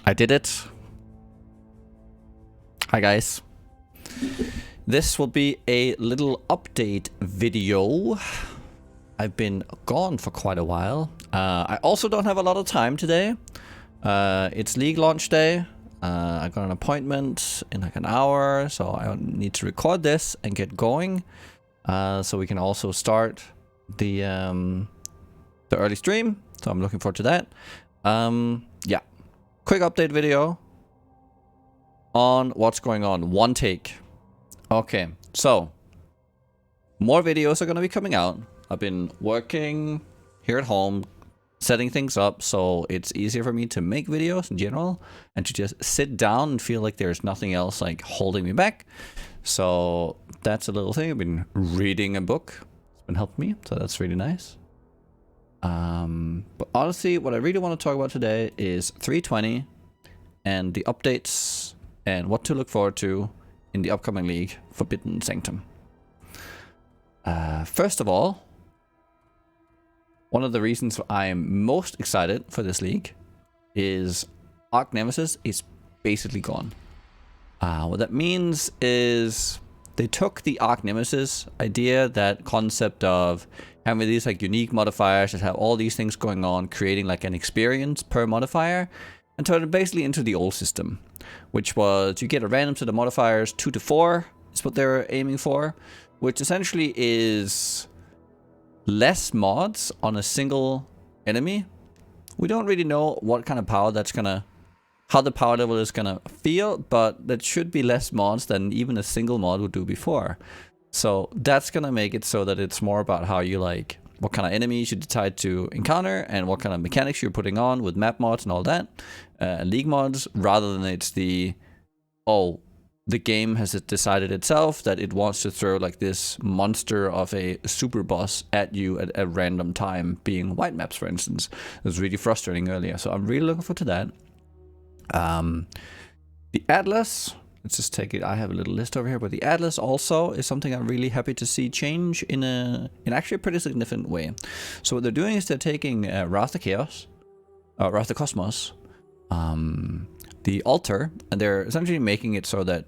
I did it. Hi guys. This will be a little update video. I've been gone for quite a while. I also don't have a lot of time today. It's League launch day. I got an appointment in like an hour, so I need to record this and get going. So we can also start the early stream. So I'm looking forward to that. Yeah, quick update video on what's going on. One take. Okay, so more videos are going to be coming out. I've been working here at home, setting things up so it's easier for me to make videos in general and to just sit down and feel like there's nothing else like holding me back. So that's a little thing. I've been reading a book. It's been helping me, so that's really nice. But honestly, what I really want to talk about today is 3.20 and the updates and what to look forward to in the upcoming league, Forbidden Sanctum. First of all, one of the reasons I am most excited for this league is Archnemesis is basically gone. What that means is they took the Archnemesis idea, that concept of having these like unique modifiers that have all these things going on, creating like an experience per modifier, and turned it basically into the old system, which was you get a random set of modifiers, 2 to 4 is what they're aiming for, which essentially is less mods on a single enemy. We don't really know what kind of power that's gonna, how the power level is gonna feel, but that should be less mods than even a single mod would do before. So that's gonna make it so that it's more about how you like, what kind of enemies you decide to encounter and what kind of mechanics you're putting on with map mods and all that, league mods, rather than it's the, oh, the game has decided itself that it wants to throw like this monster of a super boss at you at a random time, being white maps, for instance. It was really frustrating earlier, so I'm really looking forward to that. The Atlas, let's just take it. I have a little list over here, but the Atlas also is something I'm really happy to see change in actually a pretty significant way. So what they're doing is they're taking Wrath of Chaos, Wrath of Cosmos, the altar, and they're essentially making it so that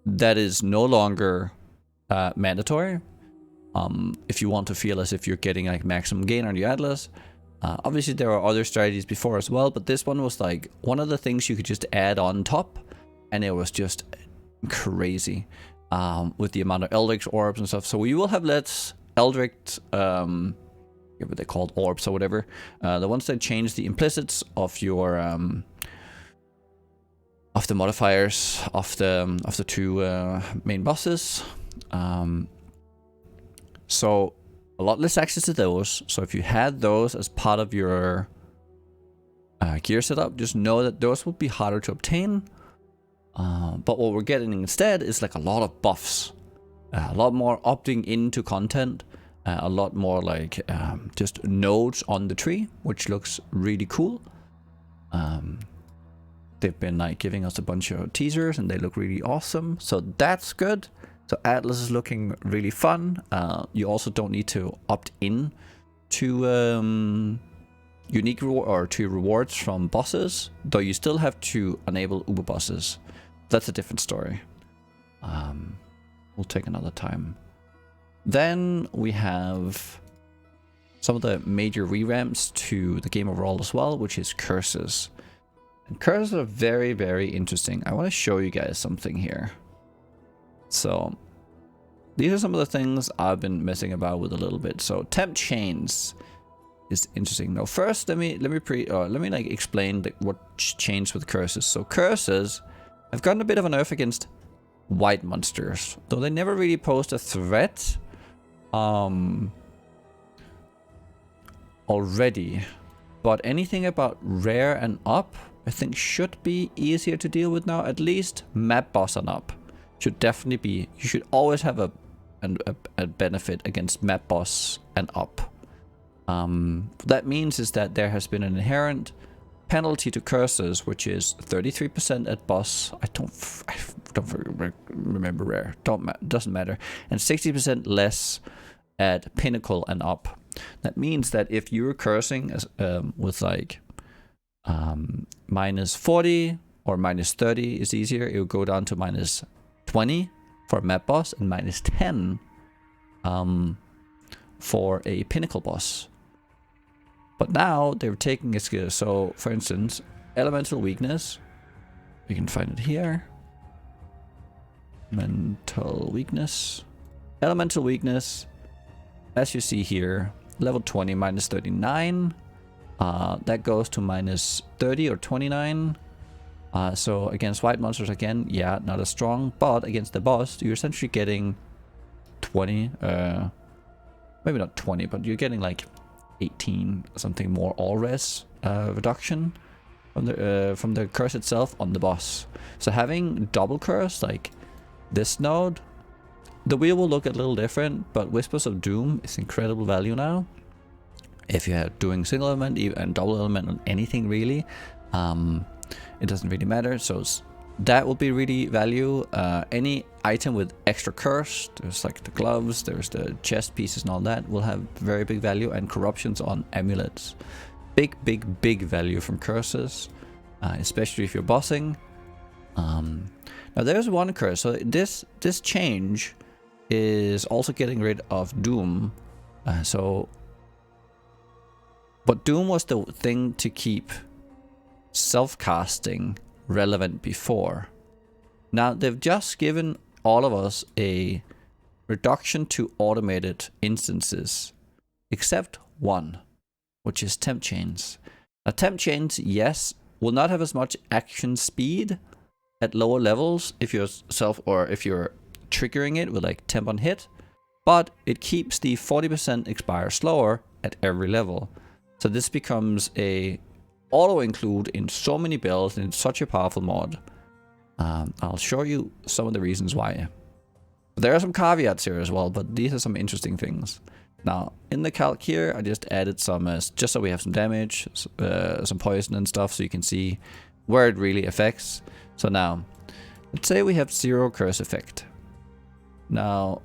that is no longer mandatory. If you want to feel as if you're getting like maximum gain on your Atlas. Obviously there are other strategies before as well, but this one was like one of the things you could just add on top, and it was just crazy with the amount of Eldritch orbs and stuff. So we will have less Eldritch, what they called orbs or whatever, the ones that change the implicits of your of the modifiers of the two main bosses. So a lot less access to those. So if you had those as part of your gear setup, just know that those would be harder to obtain. But what we're getting instead is like a lot of buffs, a lot more opting into content, a lot more like just nodes on the tree, which looks really cool. They've been like giving us a bunch of teasers and they look really awesome, so that's good. So Atlas is looking really fun. You also don't need to opt in to unique reward or to rewards from bosses, though you still have to enable uber bosses. That's a different story. We'll take another time. Then we have some of the major revamps to the game overall as well, which is curses. And curses are very, very interesting. I want to show you guys something here. So these are some of the things I've been messing about with a little bit. So temp chains is interesting. Now first, let me like explain what changed with curses. So curses have gotten a bit of a nerf against white monsters, though they never really posed a threat already. But anything about rare and up, I think should be easier to deal with now. At least map boss and up should definitely be. You should always have a benefit against map boss and up. What that means is that there has been an inherent penalty to curses, which is 33% at boss. I don't remember rare. Doesn't matter. And 60% less at pinnacle and up. That means that if you're cursing as, with like minus 40 or minus 30 is easier. It will go down to minus 20 for a map boss and minus 10 for a pinnacle boss. But now they're taking a skill. So for instance, elemental weakness, we can find it here. Mental weakness, elemental weakness, as you see here, level 20 minus 39. That goes to minus 30 or 29. So against white monsters again, yeah, not as strong, but against the boss, you're essentially getting 20, maybe not 20, but you're getting like 18 something more all res reduction from the curse itself on the boss. So having double curse like this node, the wheel will look a little different, but Whispers of Doom is incredible value now. If you're doing single element and double element on anything really, it doesn't really matter. So that will be really value. Any item with extra curse, there's like the gloves, there's the chest pieces and all that, will have very big value. And corruptions on amulets, big value from curses, especially if you're bossing. Now there's one curse. So this change is also getting rid of Doom. But Doom was the thing to keep self-casting relevant before. Now they've just given all of us a reduction to automated instances, except one, which is temp chains. Now temp chains, yes, will not have as much action speed at lower levels if you're if you're triggering it with like temp on hit, but it keeps the 40% expire slower at every level. So this becomes a auto include in so many builds, and it's such a powerful mod. I'll show you some of the reasons why. There are some caveats here as well, but these are some interesting things. Now in the calc here, I just added some just so we have some damage, some poison and stuff, so you can see where it really affects. So now let's say we have 0 curse effect. Now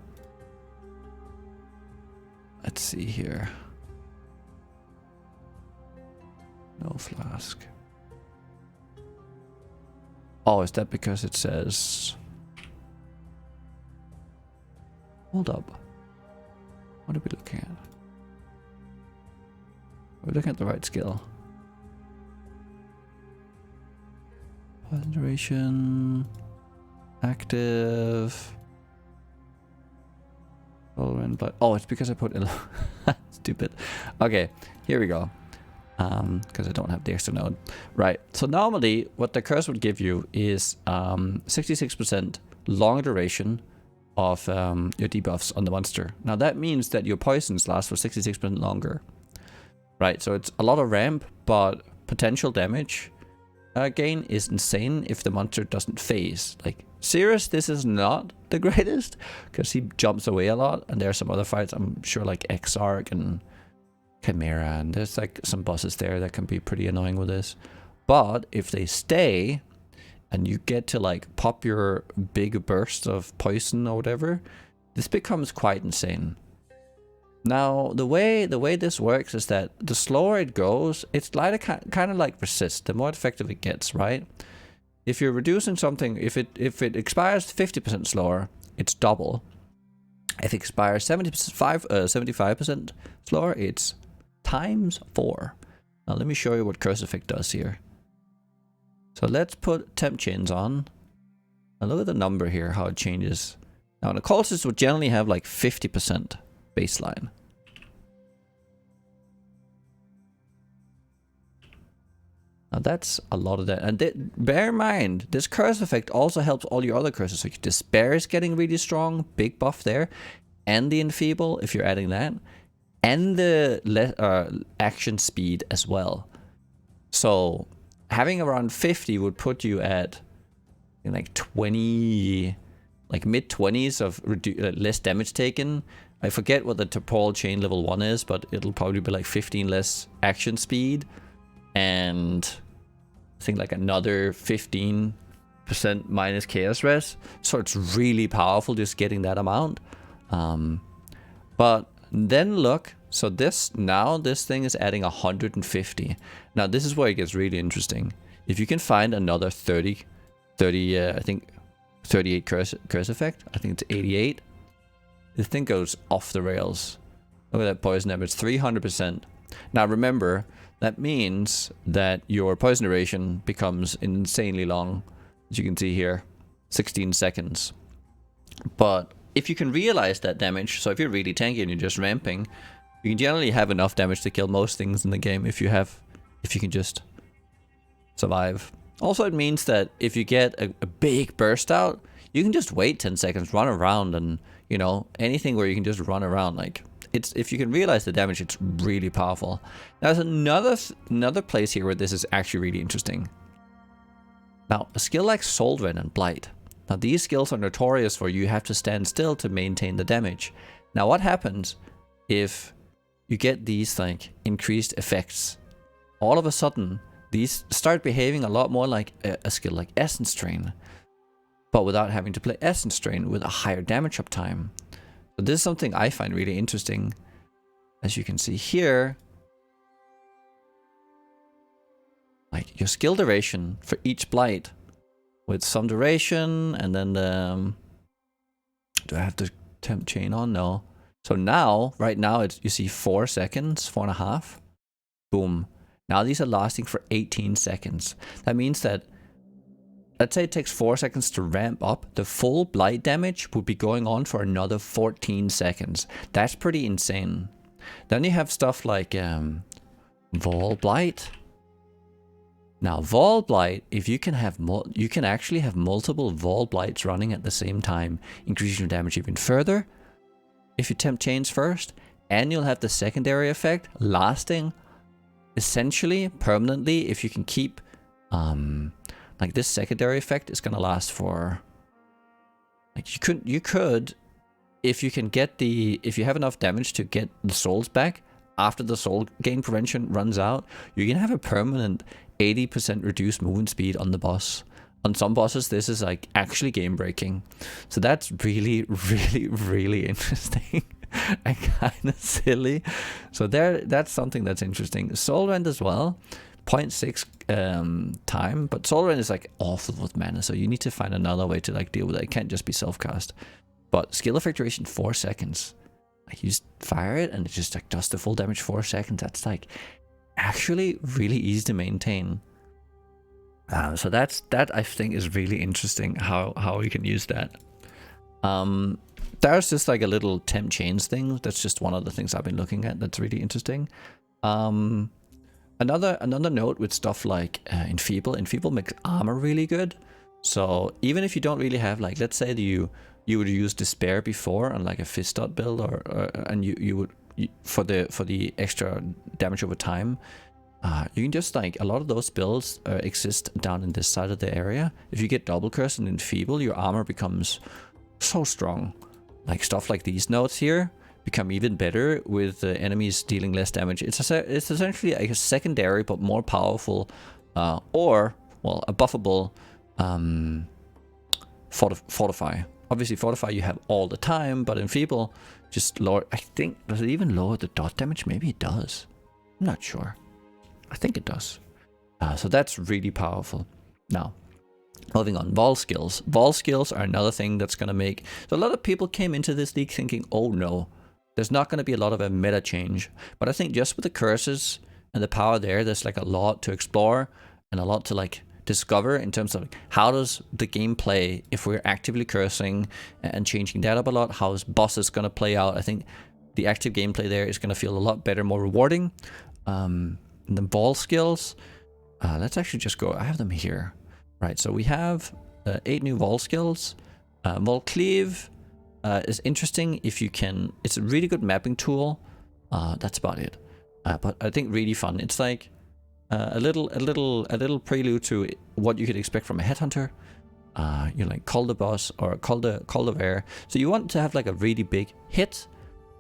let's see here. No flask. Oh, is that because it says... Hold up. What are we looking at? We're looking at the right skill. Poison duration. Active. Oh, it's because I put... Stupid. Okay, here we go. Because I don't have the extra node. Right, so normally what the curse would give you is 66% longer duration of your debuffs on the monster. Now that means that your poisons last for 66% longer. Right, so it's a lot of ramp, but potential damage gain is insane if the monster doesn't phase. Like, Cirrus, this is not the greatest, because he jumps away a lot, and there are some other fights, I'm sure, like Exarch and Chimera, and there's like some bosses there that can be pretty annoying with this. But if they stay and you get to like pop your big burst of poison or whatever, this becomes quite insane. Now the way this works is that the slower it goes, it's like kind of like resist, the more effective it gets, right? If you're reducing something, if it expires 50% slower, it's double. If it expires 75% slower, it's times 4. Now let me show you what curse effect does here. So let's put temp chains on. Now look at the number here, how it changes. Now the cultists would generally have like 50% baseline. Now that's a lot of that. And bear in mind, this curse effect also helps all your other curses. So your Despair is getting really strong, big buff there. And the Enfeeble, if you're adding that. And the action speed as well. So having around 50 would put you at like 20, like mid-20s of less damage taken. I forget what the temporal chain level 1 is, but it'll probably be like 15 less action speed. And I think like another 15% minus chaos res. So it's really powerful just getting that amount. But then look So this thing is adding 150. Now this is where it gets really interesting. If you can find another 30, I think 38 curse effect. I think it's 88. The thing goes off the rails. Look at that poison damage, 300%. Now remember, that means that your poison duration becomes insanely long, as you can see here, 16 seconds. But if you can realize that damage, so if you're really tanky and you're just ramping, you can generally have enough damage to kill most things in the game if you can just survive. Also, it means that if you get a big burst out, you can just wait 10 seconds, run around, and, you know, anything where you can just run around, like, if you can realize the damage, it's really powerful. Now, there's another place here where this is actually really interesting. Now, a skill like Soul Rend and Blight. Now, these skills are notorious for you have to stand still to maintain the damage. Now, what happens if you get these, like, increased effects? All of a sudden, these start behaving a lot more like a skill like Essence Drain, but without having to play Essence Drain with a higher damage uptime. So this is something I find really interesting. As you can see here, like your skill duration for each Blight with some duration, and then the... do I have the temp chain on? No. So now, right now, you see 4 seconds, 4.5. Boom. Now these are lasting for 18 seconds. That means that, let's say it takes 4 seconds to ramp up, the full Blight damage would be going on for another 14 seconds. That's pretty insane. Then you have stuff like Vol Blight. Now Vol Blight, if you can have you can actually have multiple Vol Blights running at the same time, increasing your damage even further if you temp chains first, and you'll have the secondary effect lasting essentially permanently if you can keep like this secondary effect is gonna last for, like, you could if you can get if you have enough damage to get the souls back after the soul gain prevention runs out, you can have a permanent 80% reduced movement speed on the boss. On some bosses, this is like actually game breaking. So that's really, really, really interesting and kind of silly. So that's something that's interesting. Soul Rend as well, 0.6 time, but Soul Rend is like awful with mana, so you need to find another way to like deal with it. It can't just be self-cast. But skill effect duration 4 seconds. Like you just fire it and it just like does the full damage 4 seconds. That's like actually really easy to maintain. So that I think is really interesting how we can use that. There's just like a little temp chains thing. That's just one of the things I've been looking at. That's really interesting. Another note with stuff like Enfeeble makes armor really good. So even if you don't really have, like, let's say that you would use Despair before on like a fist dot build, and you would for the extra damage over time. You can just, like, a lot of those builds exist down in this side of the area. If you get double curse and Enfeeble, your armor becomes so strong. Like stuff like these notes here become even better with the enemies dealing less damage. It's essentially like a secondary but more powerful, or, well, a buffable Fortify. Obviously Fortify you have all the time, but Enfeeble just lower. I think, does it even lower the dot damage? Maybe it does. I'm not sure. I think it does. So that's really powerful. Now, moving on, Vol skills. Vol skills are another thing that's going to make... So a lot of people came into this league thinking, oh no, there's not going to be a lot of a meta change. But I think just with the curses and the power there's like a lot to explore and a lot to like discover in terms of how does the game play if we're actively cursing and changing that up a lot. How is bosses going to play out? I think the active gameplay there is going to feel a lot better, more rewarding. And the Vol skills, let's actually just go, I have them here. Right, so we have 8 new Vol skills. Vol Cleave is interesting if you can, it's a really good mapping tool. That's about it. But I think really fun. It's like a little prelude to what you could expect from a headhunter. You like call the boss or call the bear. So you want to have like a really big hit.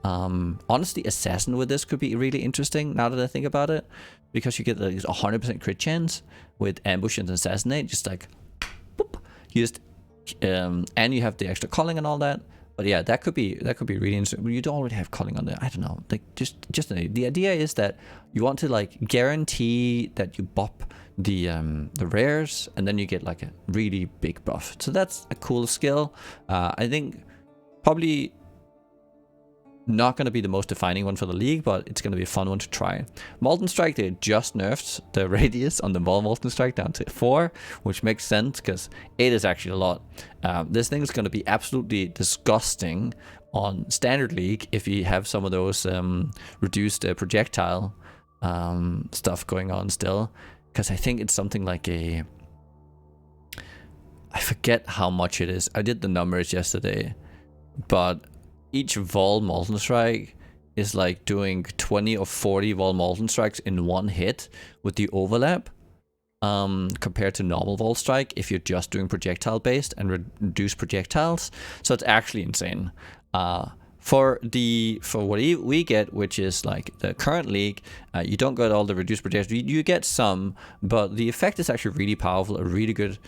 Honestly, Assassin with this could be really interesting now that I think about it, because you get like 100% crit chance with Ambush and Assassinate, just like boop, you just and you have the extra calling and all that. But yeah, that could be really interesting. You don't already have culling on there. I don't know. Like the idea is that you want to like guarantee that you bop the rares, and then you get like a really big buff. So that's a cool skill. I think probably not going to be the most defining one for the league, but it's going to be a fun one to try. Molten Strike, they just nerfed the radius on the Molten Strike down to 4, which makes sense because 8 is actually a lot. This thing is going to be absolutely disgusting on Standard League if you have some of those reduced projectile stuff going on still, because I think it's something like I forget how much it is. I did the numbers yesterday, but each Vol Molten Strike is like doing 20 or 40 Vol Molten Strikes in one hit with the overlap, compared to normal Vol Strike if you're just doing projectile based and reduce projectiles. So it's actually insane. For what we get, which is like the current league, you don't get all the reduced projectiles. You get some, but the effect is actually really powerful. A really good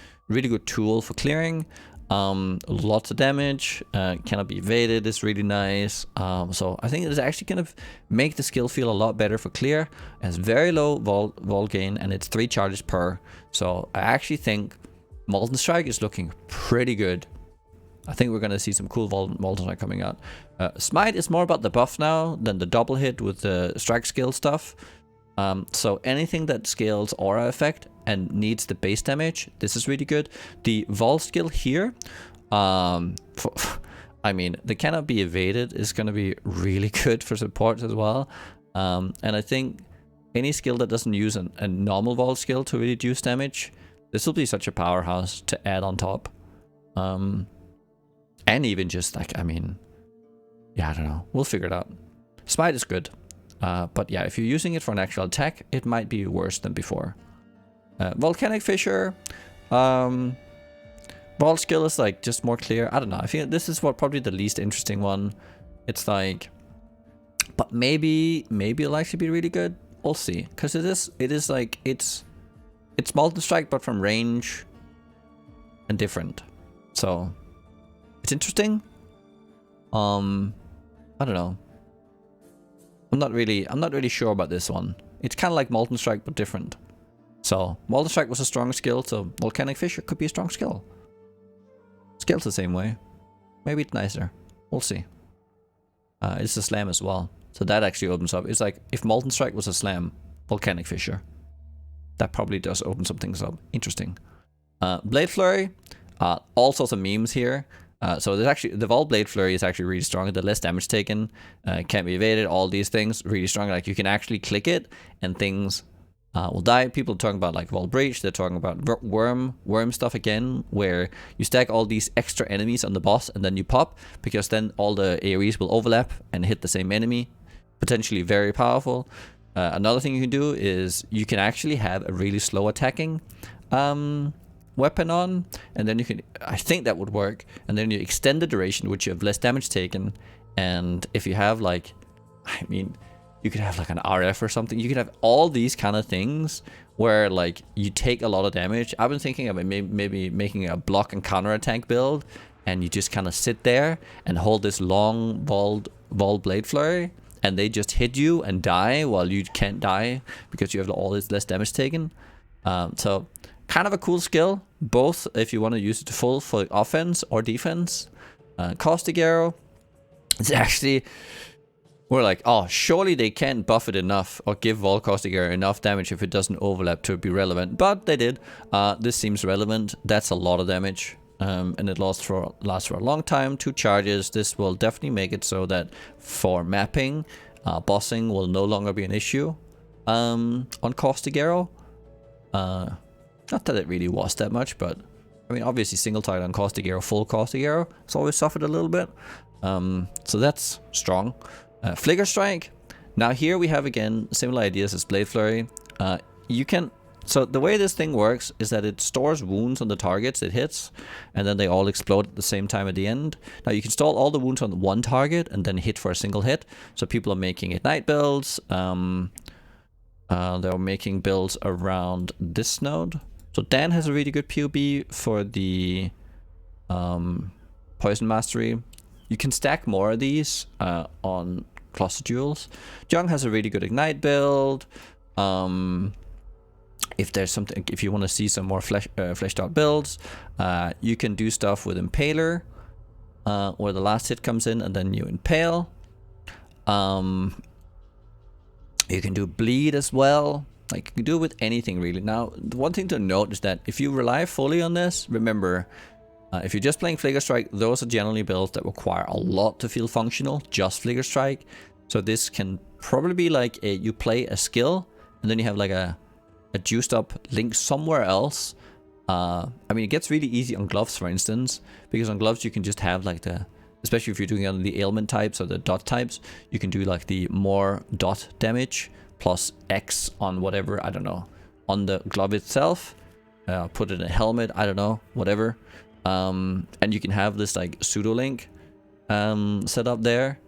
tool for clearing. Lots of damage, cannot be evaded, is really nice. So I think it's actually going to make the skill feel a lot better for clear. It has very low vol gain, and it's 3 charges per. So I actually think Molten Strike is looking pretty good. I think we're going to see some cool Molten Strike coming out. Smite is more about the buff now than the double hit with the strike skill stuff. So anything that scales aura effect and needs the base damage, this is really good. The Vol skill here, I mean, the cannot be evaded is going to be really good for support as well. And I think any skill that doesn't use a normal Vol skill to reduce damage, this will be such a powerhouse to add on top. And even just like, I mean, yeah, I don't know. We'll figure it out. Smite is good. But yeah, if you're using it for an actual attack, it might be worse than before. Volcanic Fissure. Vol skill is like just more clear. I don't know. I feel this is probably the least interesting one. It's like, but maybe it'll actually be really good. We'll see. Because it is like, it's Molten Strike, but from range and different. So it's interesting. I don't know. I'm not really sure about this one. It's kind of like Molten Strike, but different. So Molten Strike was a strong skill, so Volcanic Fissure could be a strong skill. Scales the same way. Maybe it's nicer. We'll see. It's a slam as well. So that actually opens up. It's like if Molten Strike was a slam, Volcanic Fissure. That probably does open some things up. Interesting. Blade Flurry. All sorts of memes here. So there's actually, the Vol Blade Flurry is actually really strong. The less damage taken, can't be evaded, all these things, really strong. Like you can actually click it and things will die. People are talking about like Vol Breach, they're talking about worm stuff again, where you stack all these extra enemies on the boss and then you pop, because then all the AoEs will overlap and hit the same enemy. Potentially very powerful. Another thing you can do is you can actually have a really slow attacking weapon on, and then you can, I think that would work, and then you extend the duration, which you have less damage taken. And if you have like, I mean, you could have like an RF or something. You could have all these kind of things where like you take a lot of damage. I've been thinking of maybe making a block and counter attack build, and you just kind of sit there and hold this long Vol Blade Flurry, and they just hit you and die while you can't die because you have all this less damage taken. So kind of a cool skill, both if you want to use it full for offense or defense. Caustic Arrow, it's actually, we're like, oh, surely they can't buff it enough or give Vol Caustic Arrow enough damage if it doesn't overlap to be relevant. But they did. This seems relevant. That's a lot of damage. And it lasts for a long time. 2 charges. This will definitely make it so that for mapping, bossing will no longer be an issue on Caustic Arrow. Not that it really was that much, but I mean, obviously single target on Caustic Arrow, full Caustic Arrow, it's always suffered a little bit. So that's strong. Flicker Strike. Now here we have again similar ideas as Blade Flurry. You can, so the way this thing works is that it stores wounds on the targets it hits, and then they all explode at the same time at the end. Now you can store all the wounds on one target and then hit for a single hit. So people are making Ignite builds. They're making builds around this node. So Dan has a really good POB for the Poison Mastery. You can stack more of these on cluster jewels. Jung has a really good ignite build. If there's something, if you want to see some more fleshed out builds, you can do stuff with Impaler, where the last hit comes in and then you impale. You can do bleed as well. Like, you can do it with anything really. Now, the one thing to note is that if you rely fully on this, remember, if you're just playing Flicker Strike, those are generally builds that require a lot to feel functional, just Flicker Strike. So this can probably be like you play a skill, and then you have like a juiced up link somewhere else. I mean, it gets really easy on gloves, for instance, because on gloves you can just have like especially if you're doing it on the ailment types or the dot types, you can do like the more dot damage plus X on whatever, I don't know, on the glove itself. Put it in a helmet, I don't know, whatever. And you can have this like pseudo link set up there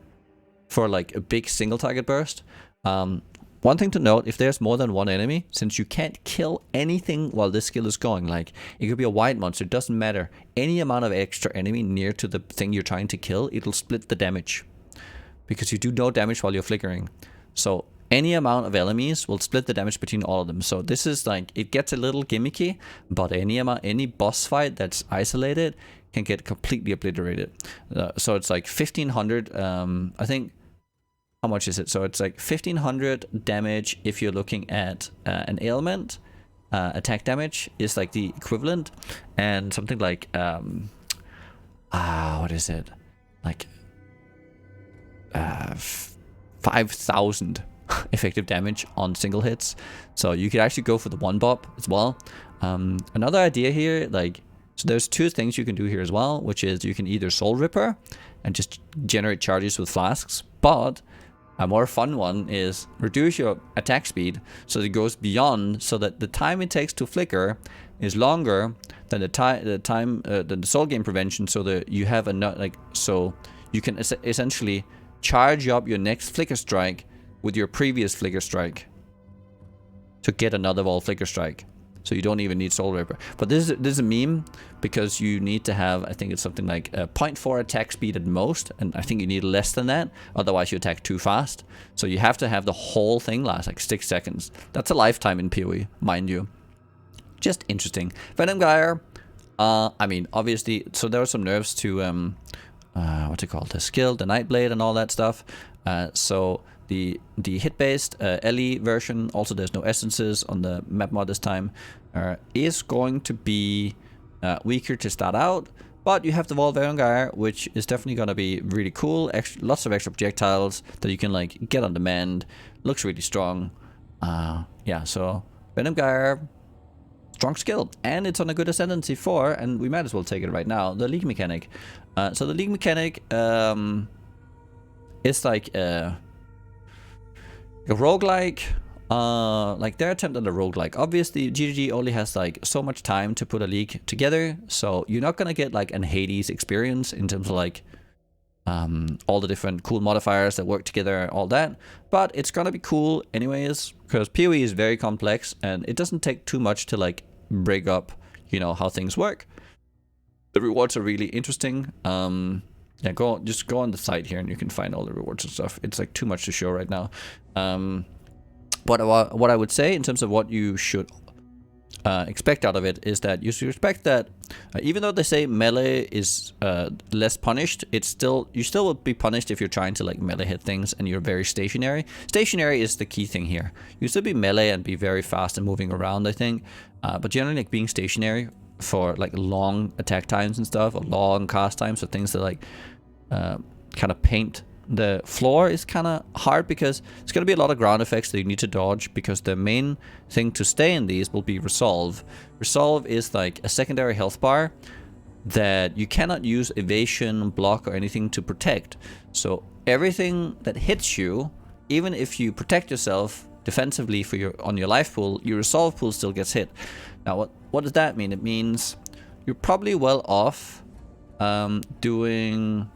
for like a big single target burst. One thing to note, if there's more than one enemy, since you can't kill anything while this skill is going, like it could be a white monster, it doesn't matter. Any amount of extra enemy near to the thing you're trying to kill, it'll split the damage. Because you do no damage while you're flickering. So any amount of enemies will split the damage between all of them. So this is like, it gets a little gimmicky, but any boss fight that's isolated can get completely obliterated. So it's like 1500, I think. How much is it? So it's like 1500 damage if you're looking at an ailment. Attack damage is like the equivalent, and something like what is it? Like 5,000 effective damage on single hits. So you could actually go for the one bop as well. Another idea here, like, so there's two things you can do here as well, which is you can either Soul Ripper and just generate charges with flasks, but a more fun one is reduce your attack speed so that it goes beyond, so that the time it takes to flicker is longer than the soul gain prevention, so that you have so you can essentially charge up your next flicker strike with your previous flicker strike to get another wall flicker strike. So you don't even need Soul Ripper. But this is a meme because you need to have, I think it's something like 0.4 attack speed at most, and I think you need less than that, otherwise you attack too fast. So you have to have the whole thing last like 6 seconds. That's a lifetime in PoE, mind you. Just interesting. Venom Gyre, I mean, obviously, so there are some nerfs to, what's it called, the skill, the Nightblade and all that stuff. So the hit-based LE version, also there's no essences on the map mod this time, is going to be weaker to start out, but you have the Venom Gyre, which is definitely going to be really cool. Lots of extra projectiles that you can like get on demand. Looks really strong. Yeah, so Venom Gyre, strong skill, and it's on a good ascendancy 4, and we might as well take it right now. The League Mechanic. So the League Mechanic is like a roguelike, like their attempt at a roguelike. Obviously, GGG only has like so much time to put a league together, so you're not gonna get like an Hades experience in terms of like all the different cool modifiers that work together and all that. But it's gonna be cool anyways, because PoE is very complex and it doesn't take too much to like break up, you know, how things work. The rewards are really interesting. Yeah, just go on the site here and you can find all the rewards and stuff. It's like too much to show right now. What I would say in terms of what you should expect out of it is that you should expect that even though they say melee is less punished, you still will be punished if you're trying to like melee hit things and you're very stationary. Stationary is the key thing here. You still be melee and be very fast and moving around, I think, but generally like being stationary for like long attack times and stuff, or long cast times, or things that like kind of paint the floor is kind of hard, because it's going to be a lot of ground effects that you need to dodge, because the main thing to stay in these will be Resolve. Resolve is like a secondary health bar that you cannot use evasion, block, or anything to protect. So everything that hits you, even if you protect yourself defensively on your life pool, your Resolve pool still gets hit. Now what does that mean? It means you're probably well off doing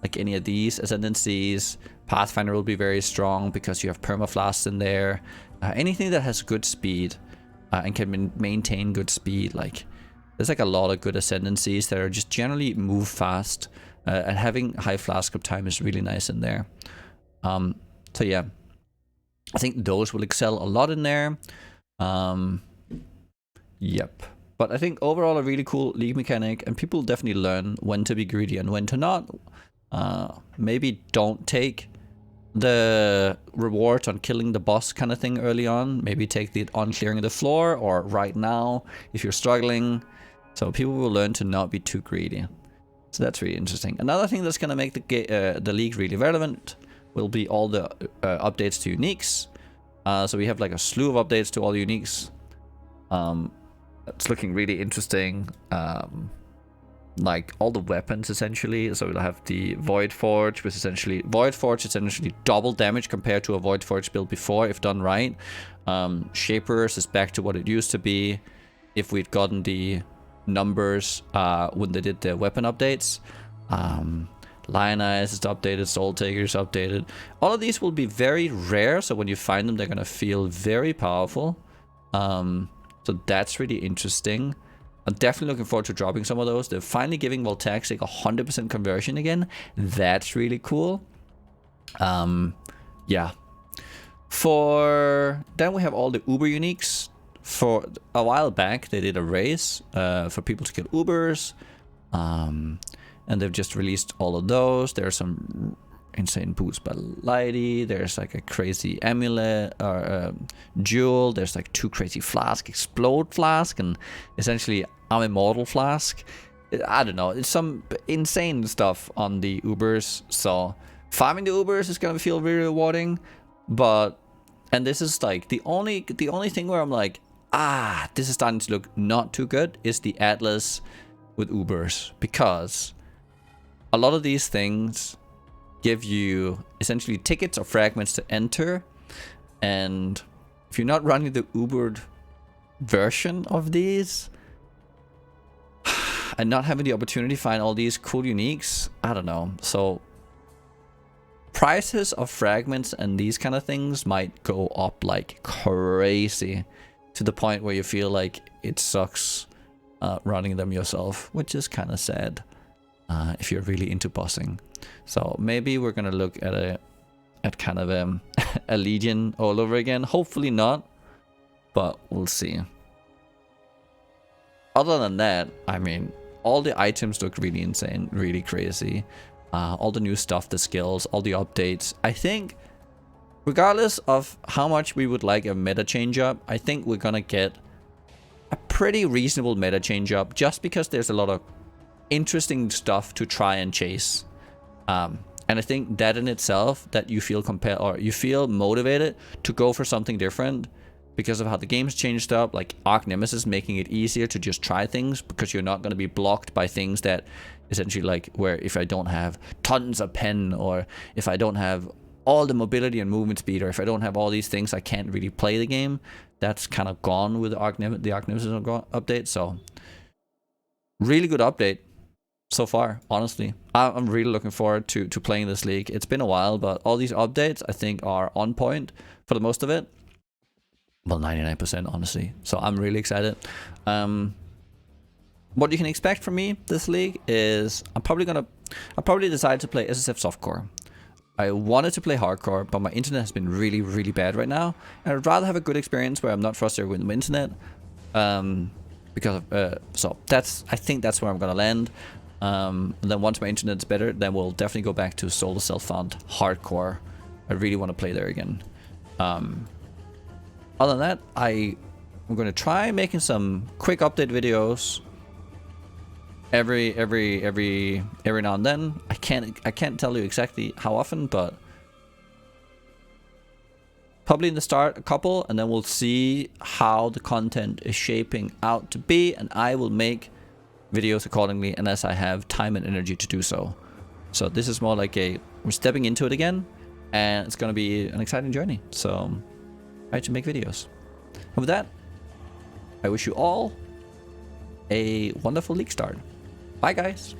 like any of these ascendancies. Pathfinder will be very strong because you have permaflasts in there. Anything that has good speed and can maintain good speed, like there's like a lot of good ascendancies that are just generally move fast, and having high flask up time is really nice in there. So yeah, I think those will excel a lot in there. Yep. But I think overall a really cool league mechanic, and people definitely learn when to be greedy and when to not. Maybe don't take the reward on killing the boss kind of thing early on. Maybe take it on clearing the floor or right now if you're struggling. So people will learn to not be too greedy. So that's really interesting. Another thing that's going to make the league really relevant will be all the updates to uniques. So we have like a slew of updates to all the uniques. It's looking really interesting. Like all the weapons essentially. So we'll have the Void Forge, which essentially double damage compared to a Void Forge build before if done right. Shaper's is back to what it used to be if we'd gotten the numbers when they did the weapon updates. Lion Eyes is updated, Soul Taker is updated. All of these will be very rare, so when you find them they're gonna feel very powerful. So that's really interesting. I'm definitely looking forward to dropping some of those. They're finally giving Voltaxic 100% conversion again. That's really cool. Yeah. Then we have all the Uber uniques. For a while back, they did a race for people to get Ubers. And they've just released all of those. There's some insane boost by Lighty. There's like a crazy amulet or jewel. There's like 2 crazy flask, explode flask, and essentially I'm immortal flask. I don't know. It's some insane stuff on the Ubers. So farming the Ubers is gonna feel really rewarding. And this is like the only thing where I'm like, this is starting to look not too good is the Atlas with Ubers, because a lot of these things give you essentially tickets or fragments to enter, and if you're not running the Ubered version of these and not having the opportunity to find all these cool uniques, I don't know. So prices of fragments and these kind of things might go up like crazy to the point where you feel like it sucks running them yourself, which is kind of sad if you're really into bossing. So maybe we're gonna look at kind of a Legion all over again. Hopefully not, but we'll see. Other than that, I mean, all the items look really insane, really crazy. All the new stuff, the skills, all the updates. I think, regardless of how much we would like a meta change up, I think we're gonna get a pretty reasonable meta change up, just because there's a lot of interesting stuff to try and chase. And I think that in itself, that you feel compelled or you feel motivated to go for something different because of how the game's changed up, like Archnemesis making it easier to just try things because you're not going to be blocked by things that essentially, like, where if I don't have tons of pen, or if I don't have all the mobility and movement speed, or if I don't have all these things, I can't really play the game. That's kind of gone with the Archnemesis update. So really good update so far, honestly. I'm really looking forward to playing this league. It's been a while, but all these updates I think are on point for the most of it. Well, 99% honestly. So I'm really excited. What you can expect from me this league is I'll probably decide to play SSF softcore. I wanted to play hardcore, but my internet has been really, really bad right now. And I'd rather have a good experience where I'm not frustrated with the internet. Because of, so I think that's where I'm gonna land. Then once my internet's better, then we'll definitely go back to Soul Self-Found hardcore. I really want to play there again. Other than that, I'm going to try making some quick update videos every now and then. I can't tell you exactly how often, but probably in the start a couple, and then we'll see how the content is shaping out to be, and I will make videos accordingly unless I have time and energy to do so. So this is more like we're stepping into it again, and it's gonna be an exciting journey. So I have to make videos. And with that, I wish you all a wonderful league start. Bye guys.